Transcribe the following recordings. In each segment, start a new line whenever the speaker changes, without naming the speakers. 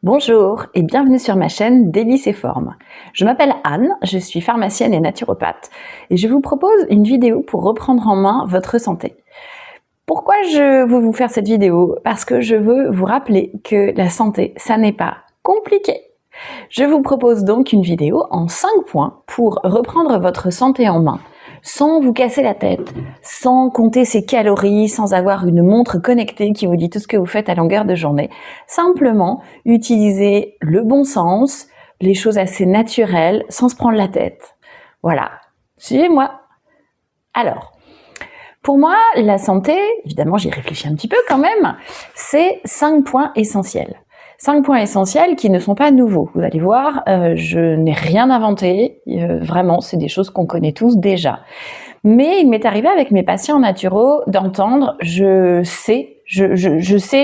Bonjour et bienvenue sur ma chaîne Délices et Formes. Je m'appelle Anne, je suis pharmacienne et naturopathe et je vous propose une vidéo pour reprendre en main votre santé. Pourquoi je veux vous faire cette vidéo? Parce que je veux vous rappeler que la santé, ça n'est pas compliqué. Je vous propose donc une vidéo en 5 points pour reprendre votre santé en main, sans vous casser la tête, sans compter ses calories, sans avoir une montre connectée qui vous dit tout ce que vous faites à longueur de journée. Simplement, utiliser le bon sens, les choses assez naturelles, sans se prendre la tête. Voilà, suivez-moi. Alors, pour moi, la santé, évidemment j'y réfléchis un petit peu quand même, c'est 5 points essentiels. 5 points essentiels qui ne sont pas nouveaux. Vous allez voir, je n'ai rien inventé, vraiment, c'est des choses qu'on connaît tous déjà. Mais il m'est arrivé avec mes patients naturaux d'entendre, je sais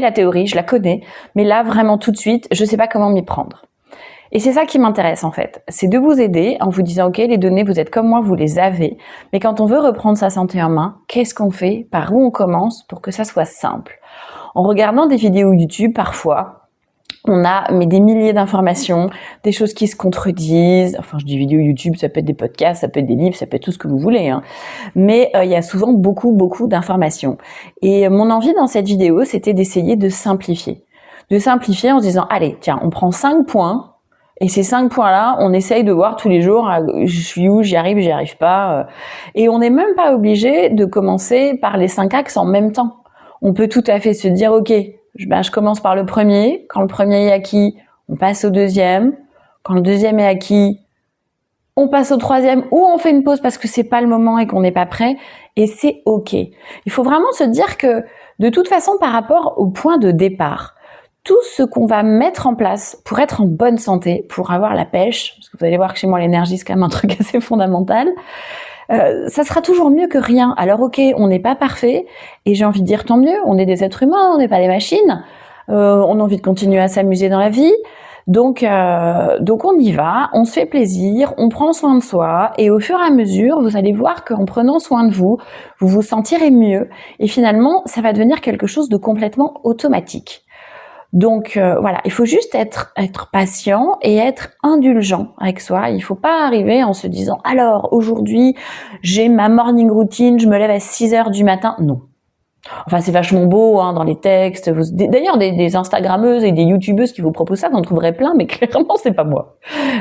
la théorie, je la connais, mais là, vraiment tout de suite, je ne sais pas comment m'y prendre. Et c'est ça qui m'intéresse en fait, c'est de vous aider en vous disant, ok, les données, vous êtes comme moi, vous les avez, mais quand on veut reprendre sa santé en main, qu'est-ce qu'on fait? Par où on commence pour que ça soit simple? En regardant des vidéos YouTube, parfois, on a des milliers d'informations, des choses qui se contredisent. Enfin, je dis vidéos YouTube, ça peut être des podcasts, ça peut être des livres, ça peut être tout ce que vous voulez. Mais il y a souvent beaucoup d'informations. Et mon envie dans cette vidéo, c'était d'essayer de simplifier. De simplifier en se disant, allez, tiens, on prend 5 points. Et ces 5 points-là, on essaye de voir tous les jours, je suis où, j'y arrive pas. Et on n'est même pas obligé de commencer par les 5 axes en même temps. On peut tout à fait se dire, ok, je commence par le premier. Quand le premier est acquis, on passe au deuxième. Quand le deuxième est acquis, on passe au troisième ou on fait une pause parce que c'est pas le moment et qu'on n'est pas prêt. Et c'est ok. Il faut vraiment se dire que, de toute façon, par rapport au point de départ, tout ce qu'on va mettre en place pour être en bonne santé, pour avoir la pêche, parce que vous allez voir que chez moi l'énergie c'est quand même un truc assez fondamental, ça sera toujours mieux que rien. Alors ok, on n'est pas parfait, et j'ai envie de dire tant mieux, on est des êtres humains, on n'est pas des machines, on a envie de continuer à s'amuser dans la vie, donc on y va, on se fait plaisir, on prend soin de soi, et au fur et à mesure, vous allez voir qu'en prenant soin de vous, vous vous sentirez mieux, et finalement, ça va devenir quelque chose de complètement automatique. Donc voilà, il faut juste être patient et être indulgent avec soi. Il faut pas arriver en se disant alors aujourd'hui j'ai ma morning routine, je me lève à 6h du matin. Non. Enfin, c'est vachement beau dans les textes. D'ailleurs, des Instagrammeuses et des YouTubeuses qui vous proposent ça, vous en trouverez plein, mais clairement, c'est pas moi.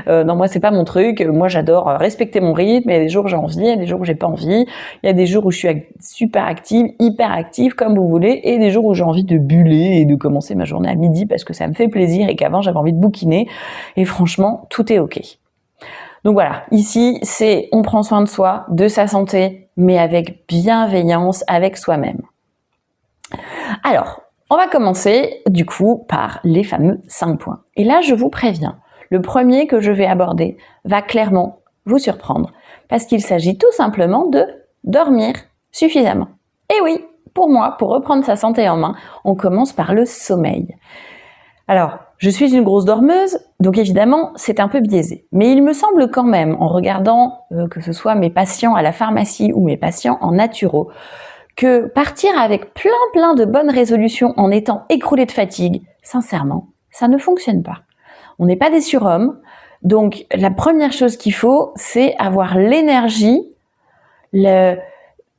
Non, moi, c'est pas mon truc. Moi, j'adore respecter mon rythme. Il y a des jours où j'ai envie, il y a des jours où j'ai pas envie. Il y a des jours où je suis super active, hyper active, comme vous voulez, et des jours où j'ai envie de buller et de commencer ma journée à midi parce que ça me fait plaisir et qu'avant, j'avais envie de bouquiner. Et franchement, tout est ok. Donc voilà, ici, on prend soin de soi, de sa santé, mais avec bienveillance avec soi-même. Alors, on va commencer du coup par les fameux 5 points. Et là, je vous préviens, le premier que je vais aborder va clairement vous surprendre parce qu'il s'agit tout simplement de dormir suffisamment. Et oui, pour moi, pour reprendre sa santé en main, on commence par le sommeil. Alors, je suis une grosse dormeuse, donc évidemment, c'est un peu biaisé. Mais il me semble quand même, en regardant que ce soit mes patients à la pharmacie ou mes patients en naturo, que partir avec plein de bonnes résolutions en étant écroulé de fatigue, sincèrement, ça ne fonctionne pas. On n'est pas des surhommes, donc la première chose qu'il faut, c'est avoir l'énergie,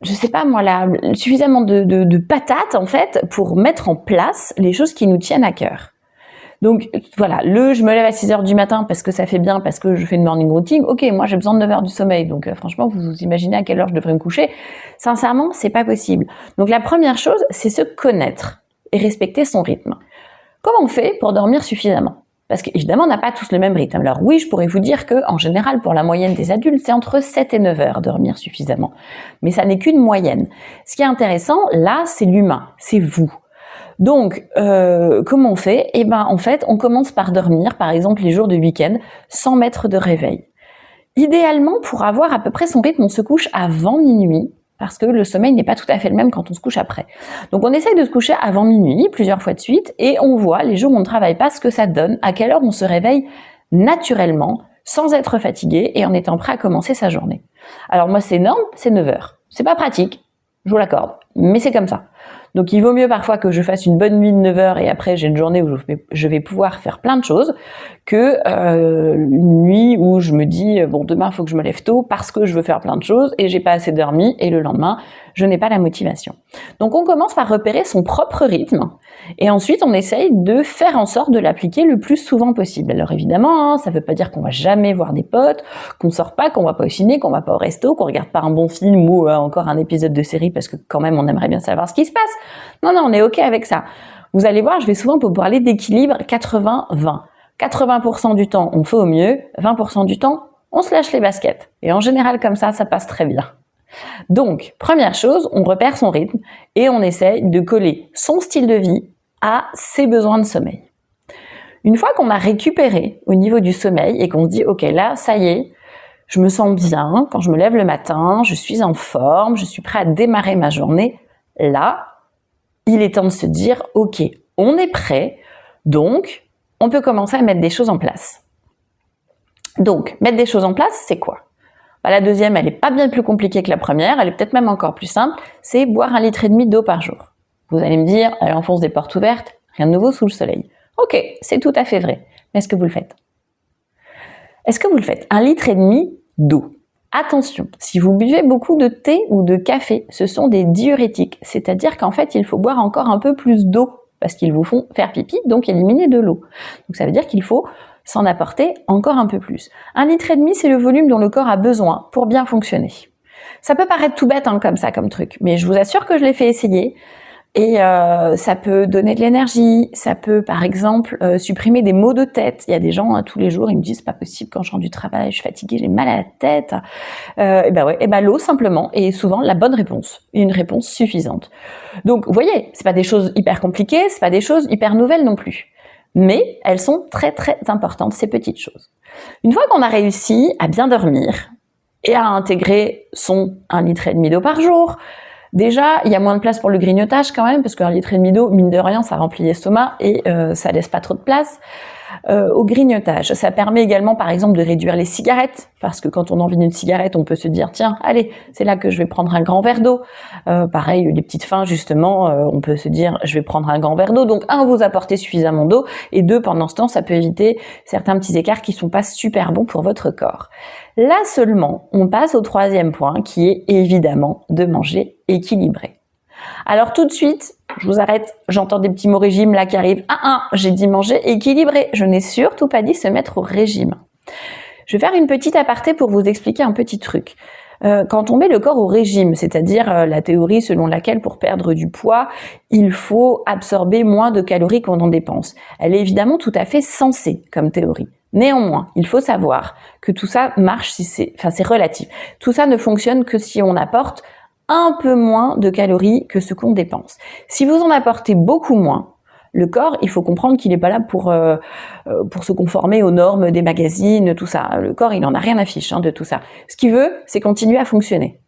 suffisamment de patates en fait pour mettre en place les choses qui nous tiennent à cœur. Donc voilà, je me lève à 6h du matin parce que ça fait bien, parce que je fais une morning routine. Ok, moi j'ai besoin de 9 heures du sommeil, donc franchement vous imaginez à quelle heure je devrais me coucher. Sincèrement, c'est pas possible. Donc la première chose, c'est se connaître et respecter son rythme. Comment on fait pour dormir suffisamment? Parce qu'évidemment, on n'a pas tous le même rythme. Alors oui, je pourrais vous dire que en général, pour la moyenne des adultes, c'est entre 7 et 9 heures dormir suffisamment. Mais ça n'est qu'une moyenne. Ce qui est intéressant, là, c'est l'humain, c'est vous. Donc, comment on fait? En fait, on commence par dormir, par exemple les jours de week-end, sans mettre de réveil. Idéalement, pour avoir à peu près son rythme, on se couche avant minuit, parce que le sommeil n'est pas tout à fait le même quand on se couche après. Donc, on essaye de se coucher avant minuit, plusieurs fois de suite, et on voit les jours où on ne travaille pas ce que ça donne, à quelle heure on se réveille naturellement, sans être fatigué et en étant prêt à commencer sa journée. Alors moi, c'est énorme, c'est 9 heures. C'est pas pratique, je vous l'accorde, mais c'est comme ça. Donc il vaut mieux parfois que je fasse une bonne nuit de 9 heures et après j'ai une journée où je vais pouvoir faire plein de choses que une nuit où je me dis bon demain il faut que je me lève tôt parce que je veux faire plein de choses et j'ai pas assez dormi et le lendemain je n'ai pas la motivation. Donc on commence par repérer son propre rythme et ensuite on essaye de faire en sorte de l'appliquer le plus souvent possible. Alors évidemment, ça veut pas dire qu'on va jamais voir des potes, qu'on sort pas, qu'on va pas au ciné, qu'on va pas au resto, qu'on regarde pas un bon film ou encore un épisode de série parce que quand même on aimerait bien savoir ce qui se passe. Non, on est ok avec ça. Vous allez voir, je vais souvent vous parler d'équilibre 80-20. 80% du temps, on fait au mieux, 20% du temps, on se lâche les baskets. Et en général, comme ça passe très bien. Donc, première chose, on repère son rythme et on essaye de coller son style de vie à ses besoins de sommeil. Une fois qu'on a récupéré au niveau du sommeil et qu'on se dit, ok, là, ça y est, je me sens bien, quand je me lève le matin, je suis en forme, je suis prêt à démarrer ma journée, là, il est temps de se dire, ok, on est prêt, donc on peut commencer à mettre des choses en place. Donc, mettre des choses en place, c'est quoi ? La deuxième, elle est pas bien plus compliquée que la première, elle est peut-être même encore plus simple, c'est boire 1,5 litre d'eau par jour. Vous allez me dire, elle enfonce des portes ouvertes, rien de nouveau sous le soleil. Ok, c'est tout à fait vrai, mais est-ce que vous le faites ? Est-ce que vous le faites ? 1,5 litre d'eau. Attention, si vous buvez beaucoup de thé ou de café, ce sont des diurétiques, c'est-à-dire qu'en fait, il faut boire encore un peu plus d'eau, parce qu'ils vous font faire pipi, donc éliminer de l'eau. Donc ça veut dire qu'il faut s'en apporter encore un peu plus. 1,5 litre, c'est le volume dont le corps a besoin pour bien fonctionner. Ça peut paraître tout bête comme ça, comme truc, mais je vous assure que je l'ai fait essayer. Et ça peut donner de l'énergie, ça peut par exemple supprimer des maux de tête. Il y a des gens tous les jours, ils me disent c'est pas possible quand je rentre du travail, je suis fatiguée, j'ai mal à la tête. L'eau simplement est souvent la bonne réponse, une réponse suffisante. Donc vous voyez, c'est pas des choses hyper compliquées, c'est pas des choses hyper nouvelles non plus. Mais elles sont très très importantes, ces petites choses. Une fois qu'on a réussi à bien dormir et à intégrer son 1,5 litre d'eau par jour, déjà, il y a moins de place pour le grignotage quand même, parce qu'1,5 litre d'eau, mine de rien, ça remplit l'estomac et ça laisse pas trop de place au grignotage. Ça permet également, par exemple, de réduire les cigarettes, parce que quand on a envie d'une cigarette, on peut se dire, tiens, allez, c'est là que je vais prendre un grand verre d'eau. Pareil, les petites faims, justement, on peut se dire, je vais prendre un grand verre d'eau. Donc, vous apportez suffisamment d'eau, et pendant ce temps, ça peut éviter certains petits écarts qui sont pas super bons pour votre corps. Là seulement, on passe au troisième point, qui est évidemment de manger équilibré. Alors tout de suite, je vous arrête, j'entends des petits mots régime là qui arrivent. J'ai dit manger équilibré. Je n'ai surtout pas dit se mettre au régime. Je vais faire une petite aparté pour vous expliquer un petit truc. Quand on met le corps au régime, c'est-à-dire la théorie selon laquelle pour perdre du poids, il faut absorber moins de calories qu'on en dépense. Elle est évidemment tout à fait sensée comme théorie. Néanmoins, il faut savoir que tout ça marche c'est relatif. Tout ça ne fonctionne que si on apporte un peu moins de calories que ce qu'on dépense. Si vous en apportez beaucoup moins, le corps, il faut comprendre qu'il n'est pas là pour se conformer aux normes des magazines, tout ça. Le corps, il en a rien à fiche de tout ça. Ce qu'il veut, c'est continuer à fonctionner.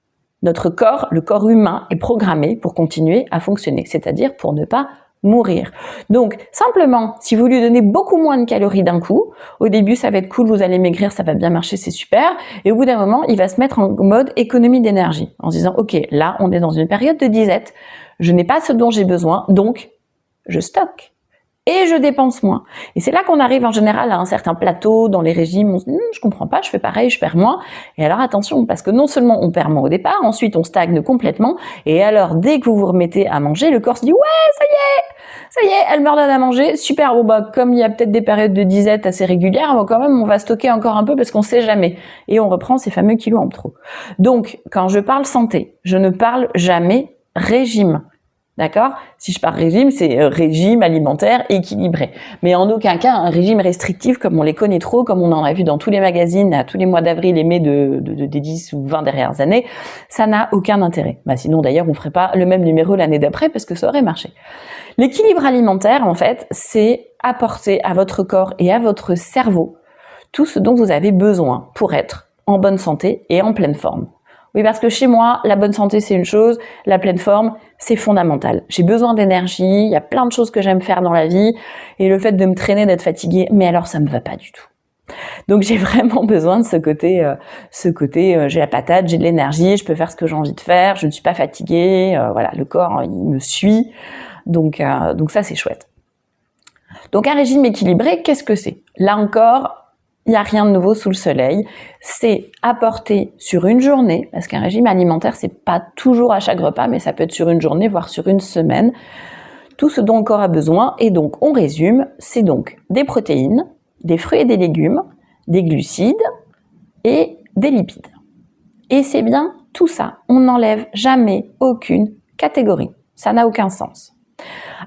Notre corps, le corps humain, est programmé pour continuer à fonctionner, c'est-à-dire pour ne pas mourir. Donc, simplement, si vous lui donnez beaucoup moins de calories d'un coup, au début, ça va être cool, vous allez maigrir, ça va bien marcher, c'est super. Et au bout d'un moment, il va se mettre en mode économie d'énergie, en se disant, ok, là, on est dans une période de disette, je n'ai pas ce dont j'ai besoin, donc, je stocke. Et je dépense moins. Et c'est là qu'on arrive en général à un certain plateau dans les régimes, on se dit, je comprends pas, je fais pareil, je perds moins. Et alors attention, parce que non seulement on perd moins au départ, ensuite on stagne complètement, et alors dès que vous vous remettez à manger, le corps se dit, ouais, ça y est, elle me redonne à manger, super, comme il y a peut-être des périodes de disette assez régulières, quand même on va stocker encore un peu parce qu'on sait jamais. Et on reprend ces fameux kilos en trop. Donc, quand je parle santé, je ne parle jamais régime. D'accord ? Si je parle régime, c'est régime alimentaire équilibré. Mais en aucun cas un régime restrictif comme on les connaît trop, comme on en a vu dans tous les magazines à tous les mois d'avril et mai des 10 ou 20 dernières années. Ça n'a aucun intérêt. Sinon d'ailleurs, on ferait pas le même numéro l'année d'après parce que ça aurait marché. L'équilibre alimentaire, en fait, c'est apporter à votre corps et à votre cerveau tout ce dont vous avez besoin pour être en bonne santé et en pleine forme. Oui, parce que chez moi, la bonne santé, c'est une chose, la pleine forme, c'est fondamental. J'ai besoin d'énergie, il y a plein de choses que j'aime faire dans la vie, et le fait de me traîner, d'être fatiguée, mais alors ça me va pas du tout. Donc j'ai vraiment besoin de ce côté, j'ai la patate, j'ai de l'énergie, je peux faire ce que j'ai envie de faire, je ne suis pas fatiguée, voilà, le corps il me suit, donc ça c'est chouette. Donc un régime équilibré, qu'est-ce que c'est? Là encore, il n'y a rien de nouveau sous le soleil. C'est apporter sur une journée, parce qu'un régime alimentaire, c'est pas toujours à chaque repas, mais ça peut être sur une journée, voire sur une semaine, tout ce dont le corps a besoin. Et donc, on résume, c'est donc des protéines, des fruits et des légumes, des glucides et des lipides. Et c'est bien tout ça. On n'enlève jamais aucune catégorie. Ça n'a aucun sens.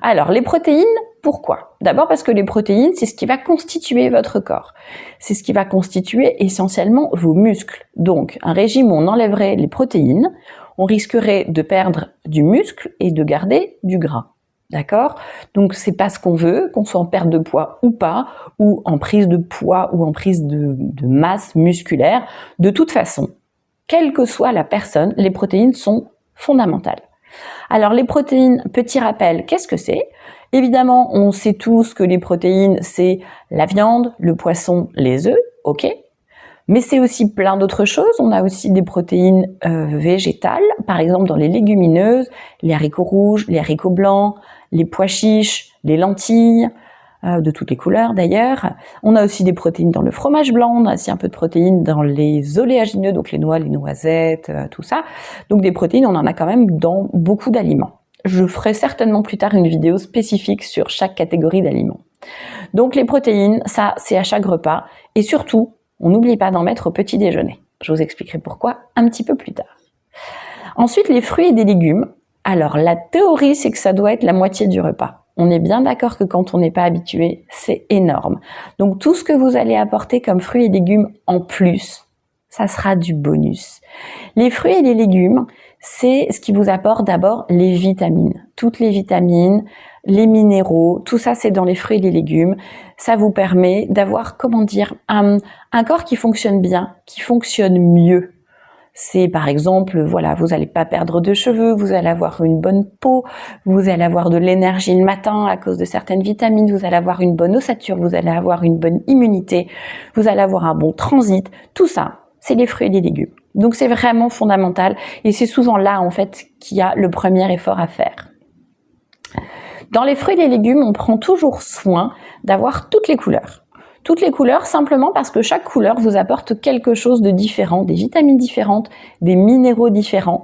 Alors, les protéines, pourquoi? D'abord parce que les protéines, c'est ce qui va constituer votre corps. C'est ce qui va constituer essentiellement vos muscles. Donc, un régime où on enlèverait les protéines, on risquerait de perdre du muscle et de garder du gras. D'accord? Donc, c'est pas ce qu'on veut, qu'on soit en perte de poids ou pas, ou en prise de poids ou en prise de masse musculaire. De toute façon, quelle que soit la personne, les protéines sont fondamentales. Alors les protéines, petit rappel, qu'est-ce que c'est? Évidemment, on sait tous que les protéines, c'est la viande, le poisson, les œufs, ok? Mais c'est aussi plein d'autres choses. On a aussi des protéines végétales, par exemple dans les légumineuses, les haricots rouges, les haricots blancs, les pois chiches, les lentilles, de toutes les couleurs d'ailleurs. On a aussi des protéines dans le fromage blanc, on a aussi un peu de protéines dans les oléagineux, donc les noix, les noisettes, tout ça. Donc des protéines, on en a quand même dans beaucoup d'aliments. Je ferai certainement plus tard une vidéo spécifique sur chaque catégorie d'aliments. Donc les protéines, ça c'est à chaque repas. Et surtout, on n'oublie pas d'en mettre au petit déjeuner. Je vous expliquerai pourquoi un petit peu plus tard. Ensuite, les fruits et des légumes. Alors la théorie, c'est que ça doit être la moitié du repas. On est bien d'accord que quand on n'est pas habitué, c'est énorme. Donc tout ce que vous allez apporter comme fruits et légumes en plus, ça sera du bonus. Les fruits et les légumes, c'est ce qui vous apporte d'abord les vitamines. Toutes les vitamines, les minéraux, tout ça c'est dans les fruits et les légumes. Ça vous permet d'avoir, un corps qui fonctionne bien, qui fonctionne mieux. C'est par exemple, voilà, vous n'allez pas perdre de cheveux, vous allez avoir une bonne peau, vous allez avoir de l'énergie le matin à cause de certaines vitamines, vous allez avoir une bonne ossature, vous allez avoir une bonne immunité, vous allez avoir un bon transit. Tout ça, c'est les fruits et les légumes. Donc c'est vraiment fondamental et c'est souvent là en fait qu'il y a le premier effort à faire. Dans les fruits et les légumes, on prend toujours soin d'avoir toutes les couleurs. Toutes les couleurs simplement parce que chaque couleur vous apporte quelque chose de différent, des vitamines différentes, des minéraux différents,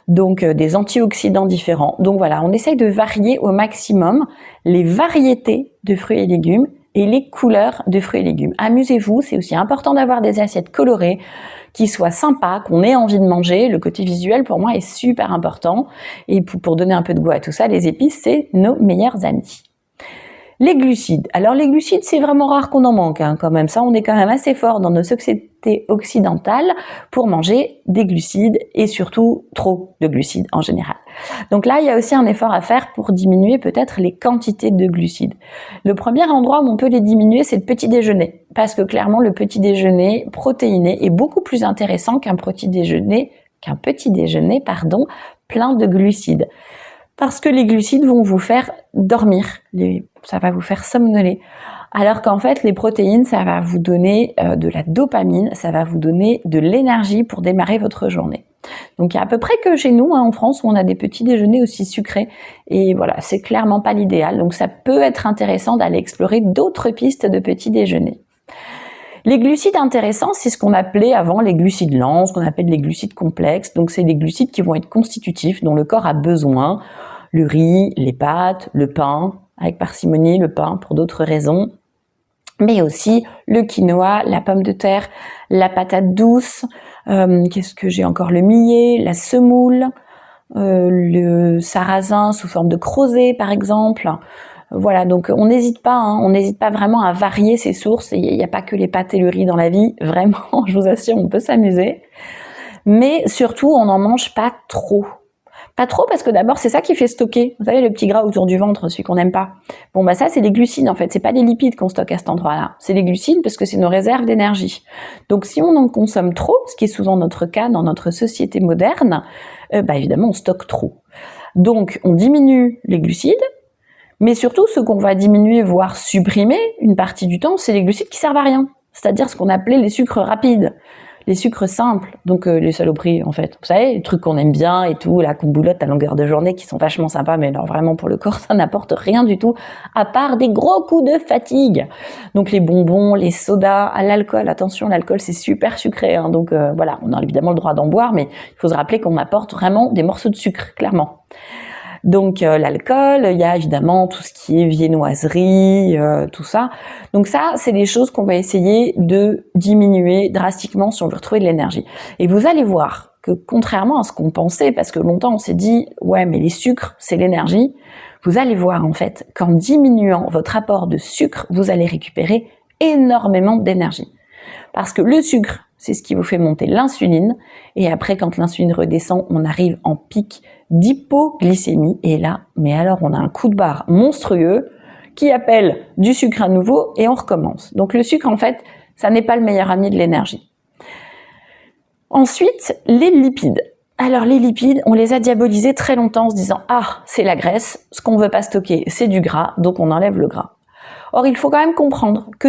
donc des antioxydants différents. Donc voilà, on essaye de varier au maximum les variétés de fruits et légumes et les couleurs de fruits et légumes. Amusez-vous, c'est aussi important d'avoir des assiettes colorées qui soient sympas, qu'on ait envie de manger. Le côté visuel pour moi est super important et pour donner un peu de goût à tout ça, les épices c'est nos meilleurs amis. Les glucides. Alors les glucides, c'est vraiment rare qu'on en manque quand même. Ça, on est quand même assez fort dans nos sociétés occidentales pour manger des glucides et surtout trop de glucides en général. Donc là, il y a aussi un effort à faire pour diminuer peut-être les quantités de glucides. Le premier endroit où on peut les diminuer, c'est le petit déjeuner. Parce que clairement, le petit déjeuner protéiné est beaucoup plus intéressant qu'un petit déjeuner, plein de glucides. Parce que les glucides vont vous faire dormir, ça va vous faire somnoler. Alors qu'en fait, les protéines, ça va vous donner de la dopamine, ça va vous donner de l'énergie pour démarrer votre journée. Donc il y a à peu près que chez nous, en France, où on a des petits déjeuners aussi sucrés. Et voilà, c'est clairement pas l'idéal. Donc ça peut être intéressant d'aller explorer d'autres pistes de petits déjeuners. Les glucides intéressants, c'est ce qu'on appelait avant les glucides lents, ce qu'on appelle les glucides complexes. Donc c'est des glucides qui vont être constitutifs, dont le corps a besoin. Le riz, les pâtes, le pain, avec parcimonie, le pain pour d'autres raisons. Mais aussi le quinoa, la pomme de terre, la patate douce, qu'est-ce que j'ai encore, le millet, la semoule, le sarrasin sous forme de crozet par exemple. Voilà, donc on n'hésite pas vraiment à varier ses sources. Il n'y a pas que les pâtes et le riz dans la vie, vraiment, je vous assure, on peut s'amuser. Mais surtout, on n'en mange pas trop. Pas trop parce que d'abord, c'est ça qui fait stocker. Vous savez, le petit gras autour du ventre, celui qu'on n'aime pas. Bon, bah ça, c'est les glucides en fait. C'est pas les lipides qu'on stocke à cet endroit-là. C'est les glucides parce que c'est nos réserves d'énergie. Donc, si on en consomme trop, ce qui est souvent notre cas dans notre société moderne, évidemment, on stocke trop. Donc, on diminue les glucides. Mais surtout, ce qu'on va diminuer, voire supprimer une partie du temps, c'est les glucides qui servent à rien. c'est-à-dire ce qu'on appelait les sucres rapides, les sucres simples, donc les saloperies en fait. Vous savez, les trucs qu'on aime bien et tout, là qu'on boulotte à longueur de journée, qui sont vachement sympas, mais alors vraiment pour le corps, ça n'apporte rien du tout, à part des gros coups de fatigue. Donc les bonbons, les sodas, à l'alcool, attention, l'alcool c'est super sucré, hein, donc voilà, on a évidemment le droit d'en boire, mais il faut se rappeler qu'on apporte vraiment des morceaux de sucre, clairement. Donc l'alcool, il y a évidemment tout ce qui est viennoiserie, tout ça. Donc ça, c'est des choses qu'on va essayer de diminuer drastiquement si on veut retrouver de l'énergie. Et vous allez voir que contrairement à ce qu'on pensait, parce que longtemps on s'est dit « ouais, mais les sucres, c'est l'énergie », vous allez voir en fait qu'en diminuant votre apport de sucre, vous allez récupérer énormément d'énergie. Parce que le sucre, c'est ce qui vous fait monter l'insuline, et après quand l'insuline redescend, on arrive en pic d'hypoglycémie, et là, mais alors on a un coup de barre monstrueux qui appelle du sucre à nouveau, et on recommence. Donc le sucre, en fait, ça n'est pas le meilleur ami de l'énergie. Ensuite, les lipides. Alors les lipides, on les a diabolisés très longtemps en se disant « ah, c'est la graisse, ce qu'on ne veut pas stocker, c'est du gras, donc on enlève le gras ». Or, il faut quand même comprendre que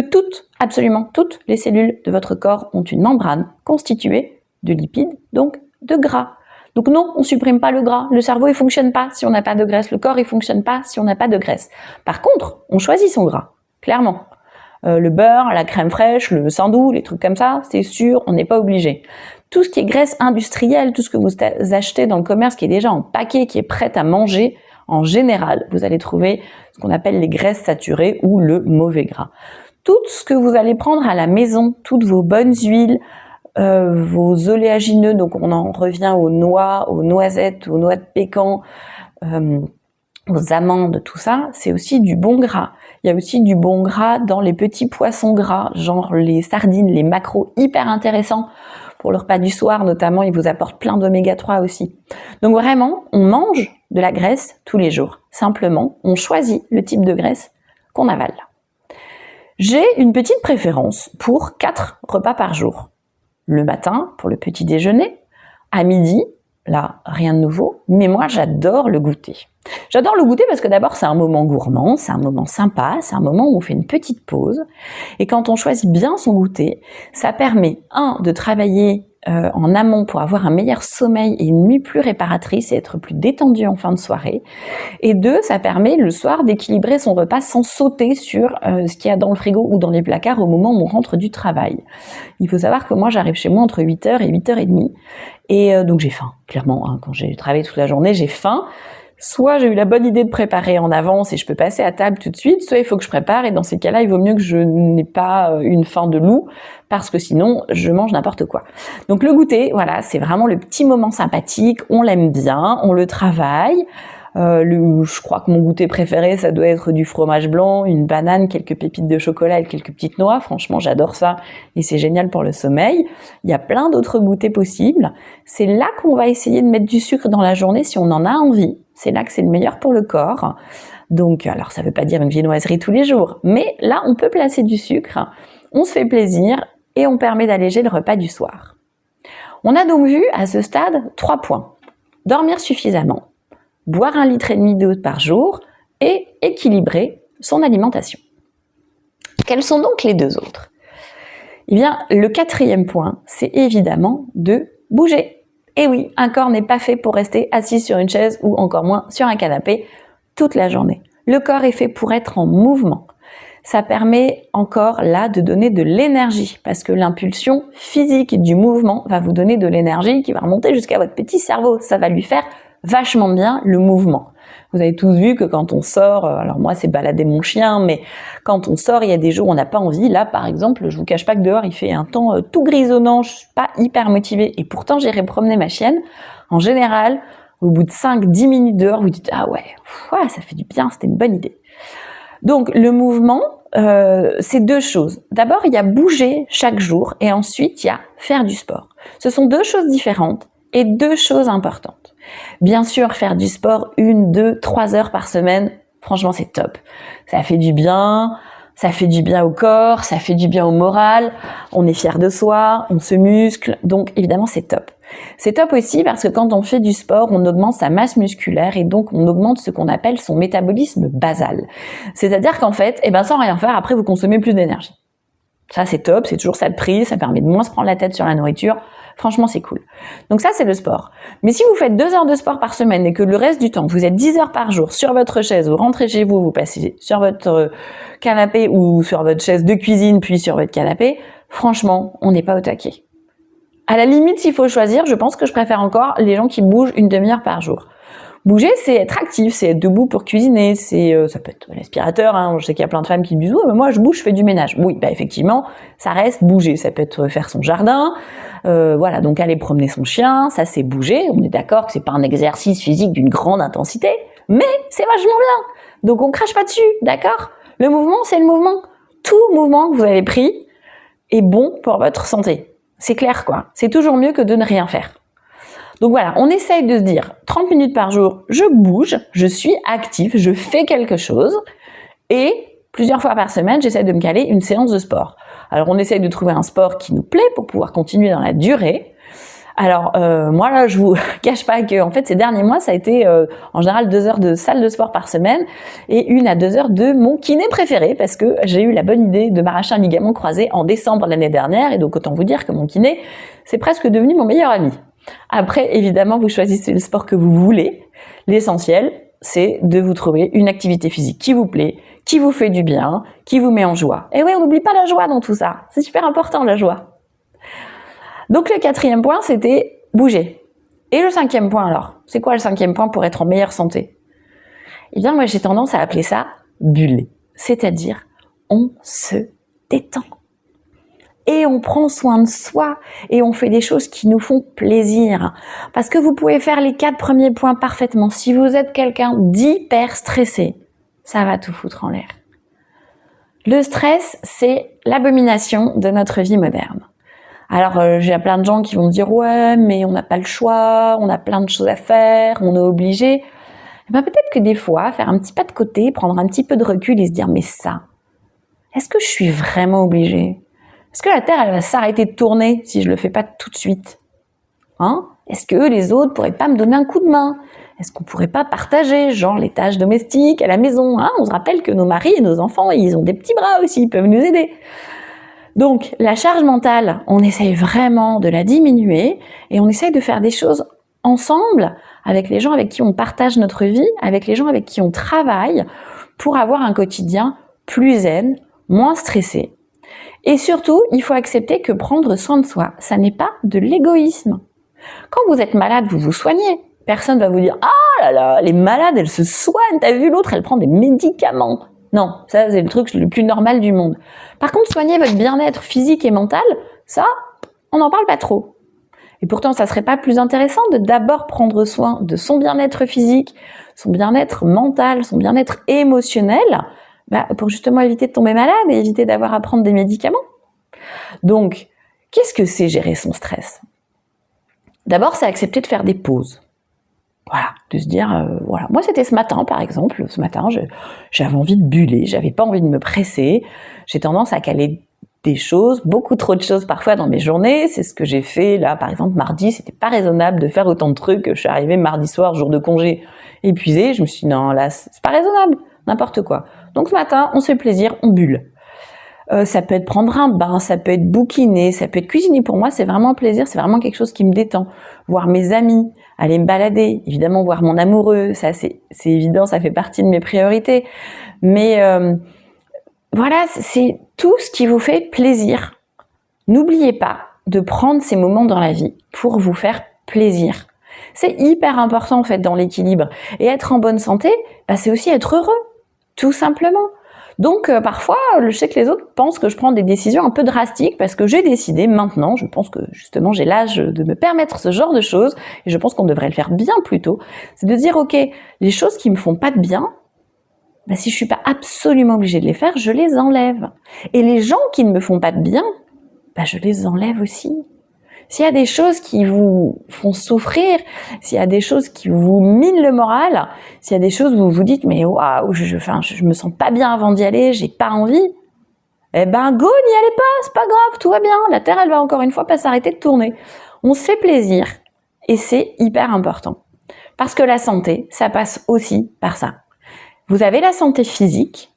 absolument toutes les cellules de votre corps ont une membrane constituée de lipides, donc de gras. Donc non, on supprime pas le gras. Le cerveau, il fonctionne pas si on n'a pas de graisse. Le corps, il fonctionne pas si on n'a pas de graisse. Par contre, on choisit son gras, clairement. Le beurre, la crème fraîche, le sandou, les trucs comme ça, c'est sûr, on n'est pas obligé. Tout ce qui est graisse industrielle, tout ce que vous achetez dans le commerce qui est déjà en paquet, qui est prêt à manger, en général, vous allez trouver ce qu'on appelle les graisses saturées ou le mauvais gras. Tout ce que vous allez prendre à la maison, toutes vos bonnes huiles, vos oléagineux, donc on en revient aux noix, aux noisettes, aux noix de pécan, aux amandes, tout ça, c'est aussi du bon gras. Il y a aussi du bon gras dans les petits poissons gras, genre les sardines, les maquereaux, hyper intéressants pour le repas du soir notamment, ils vous apportent plein d'oméga 3 aussi. Donc vraiment, on mange de la graisse tous les jours. Simplement, on choisit le type de graisse qu'on avale. J'ai une petite préférence pour 4 repas par jour. Le matin, pour le petit déjeuner, à midi, là, rien de nouveau, mais moi j'adore le goûter. J'adore le goûter parce que d'abord c'est un moment gourmand, c'est un moment sympa, c'est un moment où on fait une petite pause. Et quand on choisit bien son goûter, ça permet, de travailler en amont pour avoir un meilleur sommeil et une nuit plus réparatrice et être plus détendu en fin de soirée. Et 2, ça permet le soir d'équilibrer son repas sans sauter sur ce qu'il y a dans le frigo ou dans les placards au moment où on rentre du travail. Il faut savoir que moi j'arrive chez moi entre 8h et 8h30 et donc j'ai faim, clairement, hein, quand j'ai travaillé toute la journée, j'ai faim. Soit j'ai eu la bonne idée de préparer en avance et je peux passer à table tout de suite, soit il faut que je prépare et dans ces cas-là, il vaut mieux que je n'ai pas une faim de loup parce que sinon, je mange n'importe quoi. Donc le goûter, voilà, c'est vraiment le petit moment sympathique, on l'aime bien, on le travaille. Je crois que mon goûter préféré, ça doit être du fromage blanc, une banane, quelques pépites de chocolat et quelques petites noix. Franchement, j'adore ça et c'est génial pour le sommeil. Il y a plein d'autres goûters possibles. C'est là qu'on va essayer de mettre du sucre dans la journée si on en a envie. C'est là que c'est le meilleur pour le corps. Donc, alors ça veut pas dire une viennoiserie tous les jours, mais là, on peut placer du sucre, on se fait plaisir et on permet d'alléger le repas du soir. On a donc vu à ce stade 3 points. Dormir suffisamment, boire 1,5 litre d'eau par jour et équilibrer son alimentation. Quels sont donc les 2 autres ? Eh bien, le 4e point, c'est évidemment de bouger. Et oui, un corps n'est pas fait pour rester assis sur une chaise ou encore moins sur un canapé toute la journée. Le corps est fait pour être en mouvement. Ça permet encore là de donner de l'énergie parce que l'impulsion physique du mouvement va vous donner de l'énergie qui va remonter jusqu'à votre petit cerveau. Ça va lui faire vachement bien le mouvement. Vous avez tous vu que quand on sort, alors moi c'est balader mon chien, mais quand on sort, il y a des jours où on n'a pas envie. Là, par exemple, je vous cache pas que dehors, il fait un temps tout grisonnant, je suis pas hyper motivée et pourtant j'irai promener ma chienne. En général, au bout de 5-10 minutes dehors, vous dites « ah ouais, ça fait du bien, c'était une bonne idée ». Donc le mouvement, c'est 2 choses. D'abord, il y a bouger chaque jour et ensuite, il y a faire du sport. Ce sont 2 choses différentes et 2 choses importantes. Bien sûr, faire du sport 1, 2, 3 heures par semaine, franchement, c'est top. Ça fait du bien au corps, ça fait du bien au moral, on est fier de soi, on se muscle, donc évidemment, c'est top. C'est top aussi parce que quand on fait du sport, on augmente sa masse musculaire et donc on augmente ce qu'on appelle son métabolisme basal. C'est-à-dire qu'en fait, sans rien faire, après, vous consommez plus d'énergie. Ça, c'est top, c'est toujours ça de prix, ça permet de moins se prendre la tête sur la nourriture. Franchement, c'est cool. Donc ça, c'est le sport. Mais si vous faites 2 heures de sport par semaine et que le reste du temps, vous êtes 10 heures par jour sur votre chaise, vous rentrez chez vous, vous passez sur votre canapé ou sur votre chaise de cuisine, puis sur votre canapé, franchement, on n'est pas au taquet. À la limite, s'il faut choisir, je pense que je préfère encore les gens qui bougent une demi-heure par jour. Bouger, c'est être actif, c'est être debout pour cuisiner, ça peut être l'aspirateur, hein. Je sais qu'il y a plein de femmes qui me disent « Oh, mais moi je bouge, je fais du ménage ». Oui, effectivement, ça reste bouger. Ça peut être faire son jardin, voilà, donc aller promener son chien, ça c'est bouger. On est d'accord que c'est pas un exercice physique d'une grande intensité, mais c'est vachement bien. Donc on crache pas dessus, d'accord ? Le mouvement, c'est le mouvement. Tout mouvement que vous avez pris est bon pour votre santé. C'est clair, quoi. C'est toujours mieux que de ne rien faire. Donc voilà, on essaye de se dire 30 minutes par jour, je bouge, je suis actif, je fais quelque chose et plusieurs fois par semaine, j'essaie de me caler une séance de sport. Alors on essaye de trouver un sport qui nous plaît pour pouvoir continuer dans la durée. Alors moi là, je vous cache pas que en fait ces derniers mois, ça a été en général 2 heures de salle de sport par semaine et 1 à 2 heures de mon kiné préféré parce que j'ai eu la bonne idée de m'arracher un ligament croisé en décembre l'année dernière et donc autant vous dire que mon kiné, c'est presque devenu mon meilleur ami. Après, évidemment, vous choisissez le sport que vous voulez. L'essentiel, c'est de vous trouver une activité physique qui vous plaît, qui vous fait du bien, qui vous met en joie. Et oui, on n'oublie pas la joie dans tout ça. C'est super important, la joie. Donc, le 4e point, c'était bouger. Et le 5e point, alors? C'est quoi le 5e point pour être en meilleure santé? Eh bien, moi, j'ai tendance à appeler ça buller. C'est-à-dire, on se détend. Et on prend soin de soi et on fait des choses qui nous font plaisir. Parce que vous pouvez faire les 4 premiers points parfaitement. Si vous êtes quelqu'un d'hyper stressé, ça va tout foutre en l'air. Le stress, c'est l'abomination de notre vie moderne. Alors, j'ai plein de gens qui vont me dire « Ouais, mais on n'a pas le choix, on a plein de choses à faire, on est obligé. » Eh bien, peut-être que des fois, faire un petit pas de côté, prendre un petit peu de recul et se dire « Mais ça, est-ce que je suis vraiment obligée ? Est-ce que la Terre, elle va s'arrêter de tourner si je le fais pas tout de suite ? Hein ? Est-ce que les autres pourraient pas me donner un coup de main ? Est-ce qu'on pourrait pas partager, genre, les tâches domestiques à la maison ? Hein ? On se rappelle que nos maris et nos enfants, ils ont des petits bras aussi, ils peuvent nous aider. Donc, la charge mentale, on essaye vraiment de la diminuer et on essaye de faire des choses ensemble avec les gens avec qui on partage notre vie, avec les gens avec qui on travaille pour avoir un quotidien plus zen, moins stressé. Et surtout, il faut accepter que prendre soin de soi, ça n'est pas de l'égoïsme. Quand vous êtes malade, vous vous soignez. Personne va vous dire « Ah là là, les malades, elles se soignent, t'as vu l'autre, elle prend des médicaments. » Non, ça c'est le truc le plus normal du monde. Par contre, soigner votre bien-être physique et mental, ça, on n'en parle pas trop. Et pourtant, ça serait pas plus intéressant de d'abord prendre soin de son bien-être physique, son bien-être mental, son bien-être émotionnel, pour justement éviter de tomber malade et éviter d'avoir à prendre des médicaments. Donc, qu'est-ce que c'est gérer son stress ? D'abord, c'est accepter de faire des pauses. Voilà, de se dire, voilà. Moi, c'était ce matin, par exemple. Ce matin, j'avais envie de buller, j'avais pas envie de me presser. J'ai tendance à caler des choses, beaucoup trop de choses parfois dans mes journées. C'est ce que j'ai fait là, par exemple, mardi. C'était pas raisonnable de faire autant de trucs. Je suis arrivée mardi soir, jour de congé, épuisée. Je me suis dit, non, là, c'est pas raisonnable. N'importe quoi. Donc ce matin, on se fait plaisir, on bulle. Ça peut être prendre un bain, ça peut être bouquiner, ça peut être cuisiner. Pour moi, c'est vraiment un plaisir, c'est vraiment quelque chose qui me détend. Voir mes amis, aller me balader, évidemment voir mon amoureux, ça c'est évident, ça fait partie de mes priorités. Mais voilà, c'est tout ce qui vous fait plaisir. N'oubliez pas de prendre ces moments dans la vie pour vous faire plaisir. C'est hyper important en fait dans l'équilibre. Et être en bonne santé, c'est aussi être heureux. Tout simplement. Donc parfois, je sais que les autres pensent que je prends des décisions un peu drastiques parce que j'ai décidé maintenant, je pense que justement j'ai l'âge de me permettre ce genre de choses et je pense qu'on devrait le faire bien plus tôt, c'est de dire ok, les choses qui me font pas de bien, si je suis pas absolument obligée de les faire, je les enlève. Et les gens qui ne me font pas de bien, je les enlève aussi. S'il y a des choses qui vous font souffrir, s'il y a des choses qui vous minent le moral, s'il y a des choses où vous vous dites mais waouh, je me sens pas bien avant d'y aller, j'ai pas envie, go, n'y allez pas, c'est pas grave, tout va bien, la Terre elle va encore une fois pas s'arrêter de tourner. On se fait plaisir et c'est hyper important. Parce que la santé, ça passe aussi par ça. Vous avez la santé physique,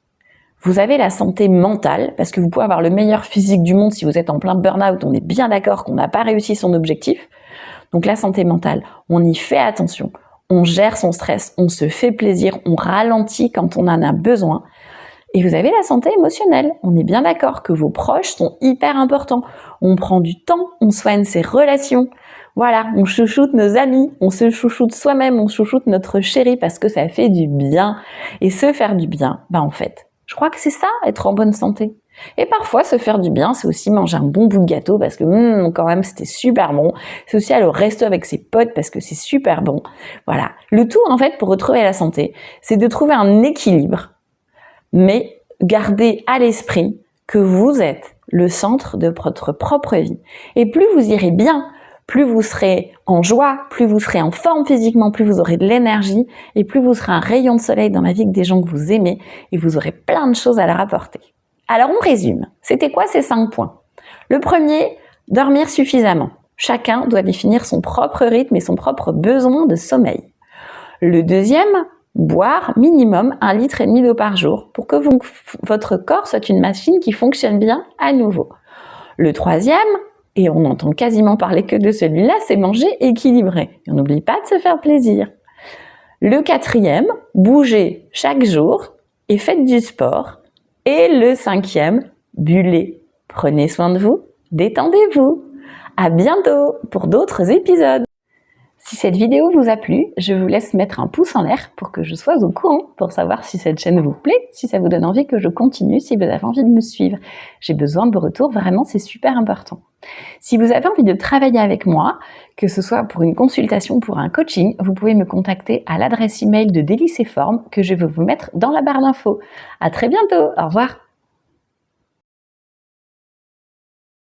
Vous avez la santé mentale, parce que vous pouvez avoir le meilleur physique du monde si vous êtes en plein burn-out, on est bien d'accord qu'on n'a pas réussi son objectif. Donc la santé mentale, on y fait attention, on gère son stress, on se fait plaisir, on ralentit quand on en a besoin. Et vous avez la santé émotionnelle. On est bien d'accord que vos proches sont hyper importants. On prend du temps, on soigne ses relations. Voilà, on chouchoute nos amis, on se chouchoute soi-même, on chouchoute notre chéri parce que ça fait du bien. Et se faire du bien, en fait, je crois que c'est ça, être en bonne santé. Et parfois, se faire du bien, c'est aussi manger un bon bout de gâteau parce que quand même, c'était super bon. C'est aussi aller au resto avec ses potes parce que c'est super bon. Voilà. Le tout, en fait, pour retrouver la santé, c'est de trouver un équilibre, mais gardez à l'esprit que vous êtes le centre de votre propre vie. Et plus vous irez bien, plus vous serez en joie, plus vous serez en forme physiquement, plus vous aurez de l'énergie et plus vous serez un rayon de soleil dans la vie des gens que vous aimez et vous aurez plein de choses à leur apporter. Alors on résume. C'était quoi ces 5 points? Le premier, dormir suffisamment. Chacun doit définir son propre rythme et son propre besoin de sommeil. Le deuxième, boire minimum 1,5 litre d'eau par jour pour que votre corps soit une machine qui fonctionne bien à nouveau. Le troisième, et on n'entend quasiment parler que de celui-là, c'est manger équilibré. Et on n'oublie pas de se faire plaisir. Le quatrième, bougez chaque jour et faites du sport. Et le cinquième, bullez. Prenez soin de vous, détendez-vous. À bientôt pour d'autres épisodes. Si cette vidéo vous a plu, je vous laisse mettre un pouce en l'air pour que je sois au courant, pour savoir si cette chaîne vous plaît, si ça vous donne envie que je continue, si vous avez envie de me suivre. J'ai besoin de vos retours, vraiment c'est super important. Si vous avez envie de travailler avec moi, que ce soit pour une consultation ou pour un coaching, vous pouvez me contacter à l'adresse email de Délices et Formes que je vais vous mettre dans la barre d'infos. À très bientôt, au revoir.